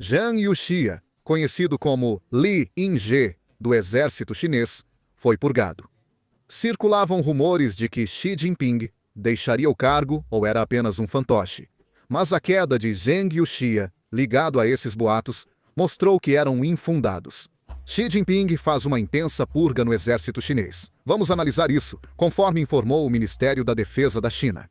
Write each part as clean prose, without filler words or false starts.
Zhang Yuxia, conhecido como Li Yinghe, do exército chinês, foi purgado. Circulavam rumores de que Xi Jinping deixaria o cargo ou era apenas um fantoche. Mas a queda de Zhang Yuxia, ligado a esses boatos, mostrou que eram infundados. Xi Jinping faz uma intensa purga no exército chinês. Vamos analisar isso, conforme informou o Ministério da Defesa da China.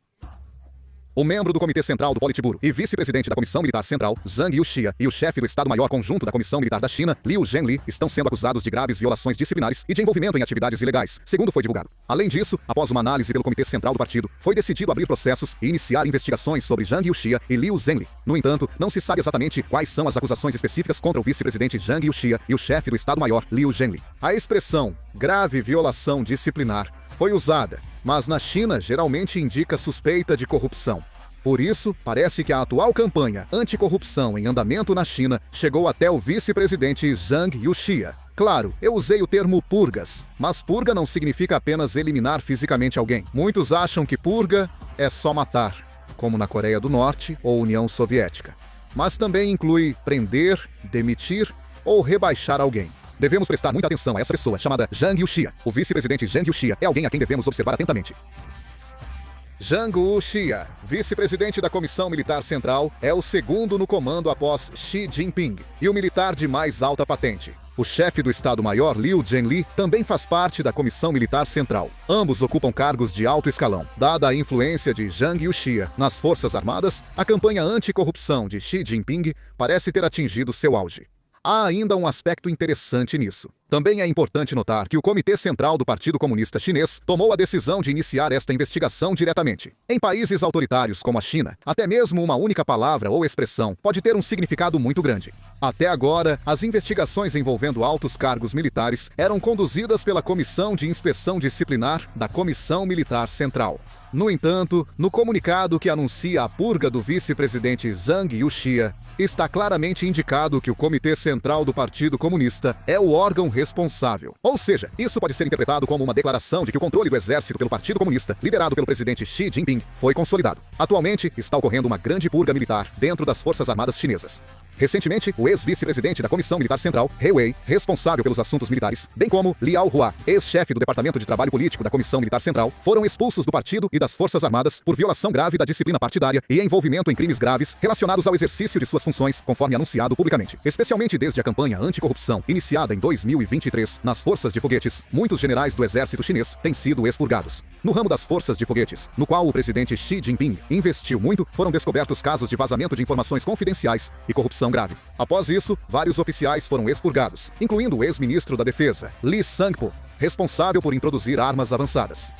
O membro do Comitê Central do Politburo e vice-presidente da Comissão Militar Central, Zhang Yuxia, e o chefe do Estado-Maior Conjunto da Comissão Militar da China, Liu Zhenli, estão sendo acusados de graves violações disciplinares e de envolvimento em atividades ilegais, segundo foi divulgado. Além disso, após uma análise pelo Comitê Central do Partido, foi decidido abrir processos e iniciar investigações sobre Zhang Yuxia e Liu Zhenli. No entanto, não se sabe exatamente quais são as acusações específicas contra o vice-presidente Zhang Yuxia e o chefe do Estado-Maior, Liu Zhenli. A expressão grave violação disciplinar foi usada, mas na China geralmente indica suspeita de corrupção. Por isso, parece que a atual campanha anticorrupção em andamento na China chegou até o vice-presidente Zhang Yuxia. Claro, eu usei o termo purgas, mas purga não significa apenas eliminar fisicamente alguém. Muitos acham que purga é só matar, como na Coreia do Norte ou União Soviética. Mas também inclui prender, demitir ou rebaixar alguém. Devemos prestar muita atenção a essa pessoa chamada Zhang Yuxia. O vice-presidente Zhang Yuxia é alguém a quem devemos observar atentamente. Zhang Yuxia, vice-presidente da Comissão Militar Central, é o segundo no comando após Xi Jinping e o militar de mais alta patente. O chefe do Estado-Maior, Liu Zhenli, também faz parte da Comissão Militar Central. Ambos ocupam cargos de alto escalão. Dada a influência de Zhang Yuxia nas Forças Armadas, a campanha anticorrupção de Xi Jinping parece ter atingido seu auge. Há ainda um aspecto interessante nisso. Também é importante notar que o Comitê Central do Partido Comunista Chinês tomou a decisão de iniciar esta investigação diretamente. Em países autoritários como a China, até mesmo uma única palavra ou expressão pode ter um significado muito grande. Até agora, as investigações envolvendo altos cargos militares eram conduzidas pela Comissão de Inspeção Disciplinar da Comissão Militar Central. No entanto, no comunicado que anuncia a purga do vice-presidente Zhang Yuxia, está claramente indicado que o Comitê Central do Partido Comunista é o órgão responsável. Ou seja, isso pode ser interpretado como uma declaração de que o controle do exército pelo Partido Comunista, liderado pelo presidente Xi Jinping, foi consolidado. Atualmente, está ocorrendo uma grande purga militar dentro das Forças Armadas chinesas. Recentemente, o ex-vice-presidente da Comissão Militar Central, He Wei, responsável pelos assuntos militares, bem como Liao Hua, ex-chefe do Departamento de Trabalho Político da Comissão Militar Central, foram expulsos do partido e das Forças Armadas por violação grave da disciplina partidária e envolvimento em crimes graves relacionados ao exercício de suas funções, conforme anunciado publicamente. Especialmente desde a campanha anticorrupção, iniciada em 2023, nas forças de foguetes, muitos generais do exército chinês têm sido expurgados. No ramo das forças de foguetes, no qual o presidente Xi Jinping investiu muito, foram descobertos casos de vazamento de informações confidenciais e corrupção grave. Após isso, vários oficiais foram expurgados, incluindo o ex-ministro da Defesa, Li Shangpo, responsável por introduzir armas avançadas.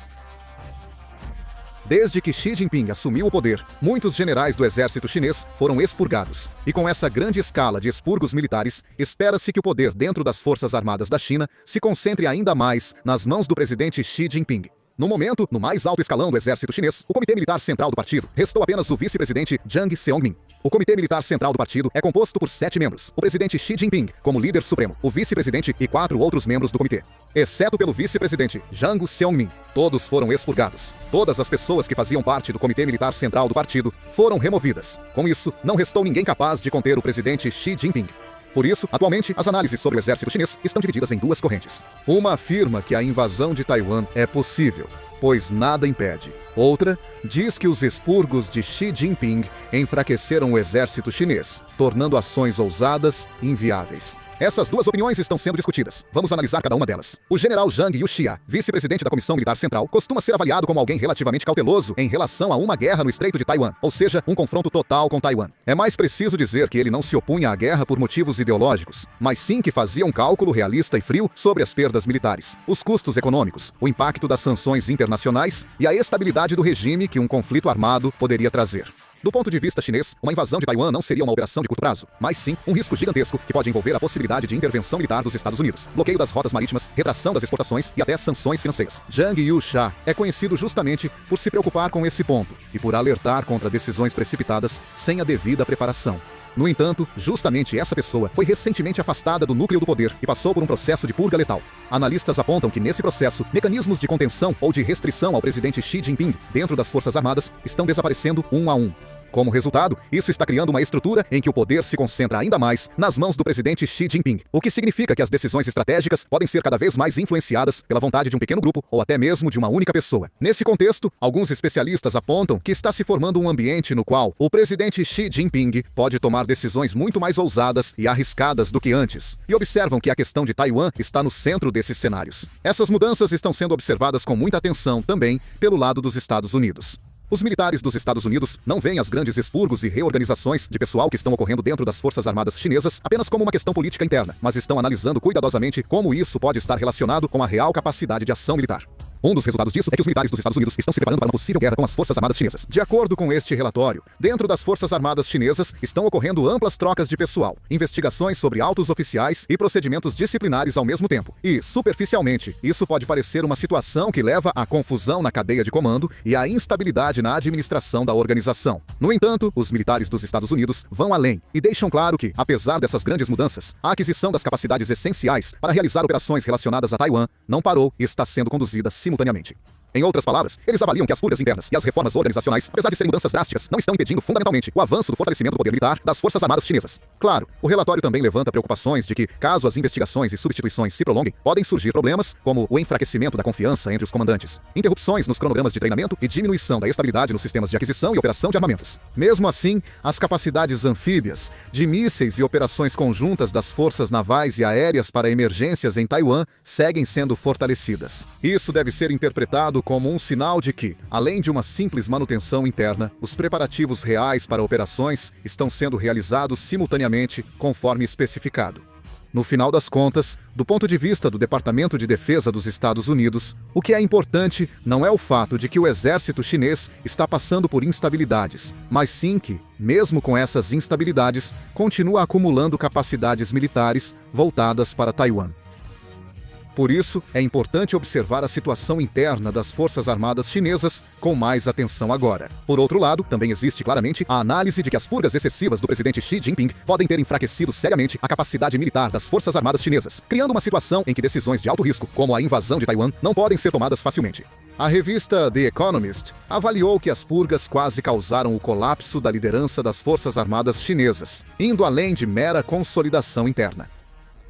Desde que Xi Jinping assumiu o poder, muitos generais do exército chinês foram expurgados. E com essa grande escala de expurgos militares, espera-se que o poder dentro das Forças Armadas da China se concentre ainda mais nas mãos do presidente Xi Jinping. No momento, no mais alto escalão do exército chinês, o Comitê Militar Central do partido, restou apenas o vice-presidente Jiang Zeongmin. O Comitê Militar Central do partido é composto por 7 membros, o presidente Xi Jinping como líder supremo, o vice-presidente e 4 outros membros do comitê. Exceto pelo vice-presidente Jiang Zeongmin, todos foram expurgados. Todas as pessoas que faziam parte do Comitê Militar Central do partido foram removidas. Com isso, não restou ninguém capaz de conter o presidente Xi Jinping. Por isso, atualmente, as análises sobre o exército chinês estão divididas em duas correntes. Uma afirma que a invasão de Taiwan é possível, pois nada impede. Outra diz que os expurgos de Xi Jinping enfraqueceram o exército chinês, tornando ações ousadas inviáveis. Essas duas opiniões estão sendo discutidas. Vamos analisar cada uma delas. O general Zhang Yuxia, vice-presidente da Comissão Militar Central, costuma ser avaliado como alguém relativamente cauteloso em relação a uma guerra no Estreito de Taiwan, ou seja, um confronto total com Taiwan. É mais preciso dizer que ele não se opunha à guerra por motivos ideológicos, mas sim que fazia um cálculo realista e frio sobre as perdas militares, os custos econômicos, o impacto das sanções internacionais e a estabilidade do regime que um conflito armado poderia trazer. Do ponto de vista chinês, uma invasão de Taiwan não seria uma operação de curto prazo, mas sim um risco gigantesco que pode envolver a possibilidade de intervenção militar dos Estados Unidos, bloqueio das rotas marítimas, retração das exportações e até sanções financeiras. Zhang Yuxia é conhecido justamente por se preocupar com esse ponto e por alertar contra decisões precipitadas sem a devida preparação. No entanto, justamente essa pessoa foi recentemente afastada do núcleo do poder e passou por um processo de purga letal. Analistas apontam que nesse processo, mecanismos de contenção ou de restrição ao presidente Xi Jinping dentro das Forças Armadas estão desaparecendo um a um. Como resultado, isso está criando uma estrutura em que o poder se concentra ainda mais nas mãos do presidente Xi Jinping, o que significa que as decisões estratégicas podem ser cada vez mais influenciadas pela vontade de um pequeno grupo ou até mesmo de uma única pessoa. Nesse contexto, alguns especialistas apontam que está se formando um ambiente no qual o presidente Xi Jinping pode tomar decisões muito mais ousadas e arriscadas do que antes, e observam que a questão de Taiwan está no centro desses cenários. Essas mudanças estão sendo observadas com muita atenção também pelo lado dos Estados Unidos. Os militares dos Estados Unidos não veem as grandes expurgos e reorganizações de pessoal que estão ocorrendo dentro das Forças Armadas chinesas apenas como uma questão política interna, mas estão analisando cuidadosamente como isso pode estar relacionado com a real capacidade de ação militar. Um dos resultados disso é que os militares dos Estados Unidos estão se preparando para uma possível guerra com as Forças Armadas chinesas. De acordo com este relatório, dentro das Forças Armadas chinesas estão ocorrendo amplas trocas de pessoal, investigações sobre altos oficiais e procedimentos disciplinares ao mesmo tempo. E, superficialmente, isso pode parecer uma situação que leva à confusão na cadeia de comando e à instabilidade na administração da organização. No entanto, os militares dos Estados Unidos vão além e deixam claro que, apesar dessas grandes mudanças, a aquisição das capacidades essenciais para realizar operações relacionadas a Taiwan não parou e está sendo conduzida simultaneamente. Em outras palavras, eles avaliam que as purgas internas e as reformas organizacionais, apesar de serem mudanças drásticas, não estão impedindo fundamentalmente o avanço do fortalecimento do poder militar das Forças Armadas chinesas. Claro, o relatório também levanta preocupações de que, caso as investigações e substituições se prolonguem, podem surgir problemas como o enfraquecimento da confiança entre os comandantes, interrupções nos cronogramas de treinamento e diminuição da estabilidade nos sistemas de aquisição e operação de armamentos. Mesmo assim, as capacidades anfíbias, de mísseis e operações conjuntas das forças navais e aéreas para emergências em Taiwan seguem sendo fortalecidas. Isso deve ser interpretado como um sinal de que, além de uma simples manutenção interna, os preparativos reais para operações estão sendo realizados simultaneamente, conforme especificado. No final das contas, do ponto de vista do Departamento de Defesa dos Estados Unidos, o que é importante não é o fato de que o exército chinês está passando por instabilidades, mas sim que, mesmo com essas instabilidades, continua acumulando capacidades militares voltadas para Taiwan. Por isso, é importante observar a situação interna das Forças Armadas chinesas com mais atenção agora. Por outro lado, também existe claramente a análise de que as purgas excessivas do presidente Xi Jinping podem ter enfraquecido seriamente a capacidade militar das Forças Armadas chinesas, criando uma situação em que decisões de alto risco, como a invasão de Taiwan, não podem ser tomadas facilmente. A revista The Economist avaliou que as purgas quase causaram o colapso da liderança das Forças Armadas chinesas, indo além de mera consolidação interna.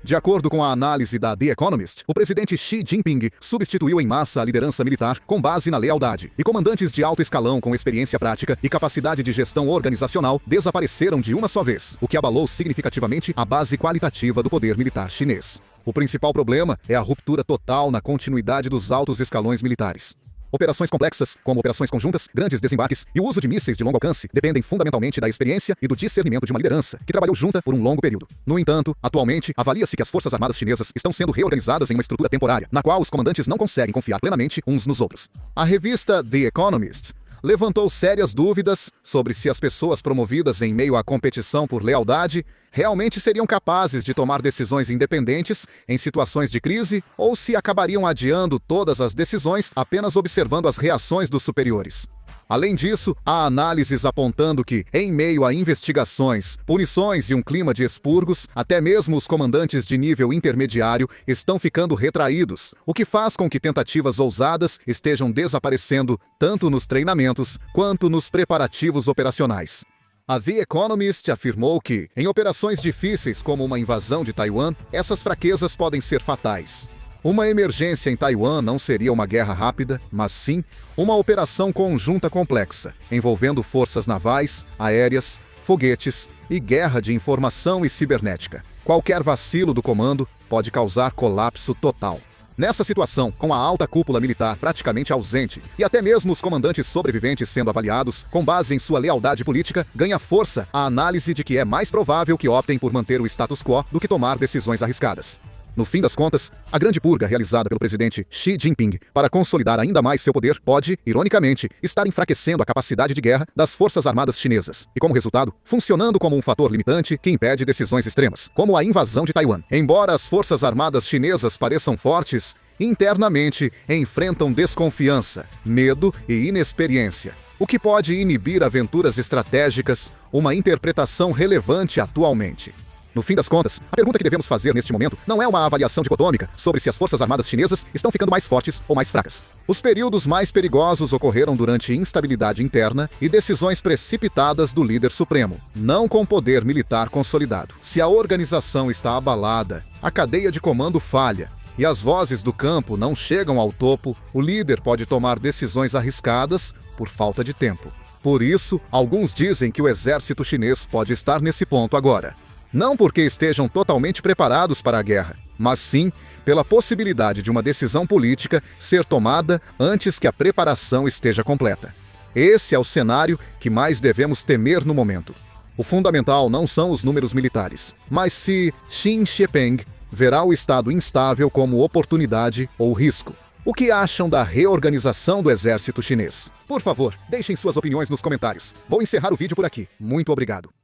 De acordo com a análise da The Economist, o presidente Xi Jinping substituiu em massa a liderança militar com base na lealdade, e comandantes de alto escalão com experiência prática e capacidade de gestão organizacional desapareceram de uma só vez, o que abalou significativamente a base qualitativa do poder militar chinês. O principal problema é a ruptura total na continuidade dos altos escalões militares. Operações complexas, como operações conjuntas, grandes desembarques e o uso de mísseis de longo alcance dependem fundamentalmente da experiência e do discernimento de uma liderança que trabalhou junta por um longo período. No entanto, atualmente, avalia-se que as Forças Armadas chinesas estão sendo reorganizadas em uma estrutura temporária, na qual os comandantes não conseguem confiar plenamente uns nos outros. A revista The Economist levantou sérias dúvidas sobre se as pessoas promovidas em meio à competição por lealdade realmente seriam capazes de tomar decisões independentes em situações de crise ou se acabariam adiando todas as decisões apenas observando as reações dos superiores. Além disso, há análises apontando que, em meio a investigações, punições e um clima de expurgos, até mesmo os comandantes de nível intermediário estão ficando retraídos, o que faz com que tentativas ousadas estejam desaparecendo tanto nos treinamentos quanto nos preparativos operacionais. A The Economist afirmou que, em operações difíceis como uma invasão de Taiwan, essas fraquezas podem ser fatais. Uma emergência em Taiwan não seria uma guerra rápida, mas sim uma operação conjunta complexa, envolvendo forças navais, aéreas, foguetes e guerra de informação e cibernética. Qualquer vacilo do comando pode causar colapso total. Nessa situação, com a alta cúpula militar praticamente ausente e até mesmo os comandantes sobreviventes sendo avaliados com base em sua lealdade política, ganha força a análise de que é mais provável que optem por manter o status quo do que tomar decisões arriscadas. No fim das contas, a grande purga realizada pelo presidente Xi Jinping para consolidar ainda mais seu poder pode, ironicamente, estar enfraquecendo a capacidade de guerra das Forças Armadas chinesas e, como resultado, funcionando como um fator limitante que impede decisões extremas, como a invasão de Taiwan. Embora as Forças Armadas chinesas pareçam fortes, internamente enfrentam desconfiança, medo e inexperiência, o que pode inibir aventuras estratégicas, uma interpretação relevante atualmente. No fim das contas, a pergunta que devemos fazer neste momento não é uma avaliação dicotômica sobre se as forças armadas chinesas estão ficando mais fortes ou mais fracas. Os períodos mais perigosos ocorreram durante instabilidade interna e decisões precipitadas do líder supremo, não com poder militar consolidado. Se a organização está abalada, a cadeia de comando falha e as vozes do campo não chegam ao topo, o líder pode tomar decisões arriscadas por falta de tempo. Por isso, alguns dizem que o exército chinês pode estar nesse ponto agora. Não porque estejam totalmente preparados para a guerra, mas sim pela possibilidade de uma decisão política ser tomada antes que a preparação esteja completa. Esse é o cenário que mais devemos temer no momento. O fundamental não são os números militares, mas se Xi Jinping verá o estado instável como oportunidade ou risco. O que acham da reorganização do exército chinês? Por favor, deixem suas opiniões nos comentários. Vou encerrar o vídeo por aqui. Muito obrigado.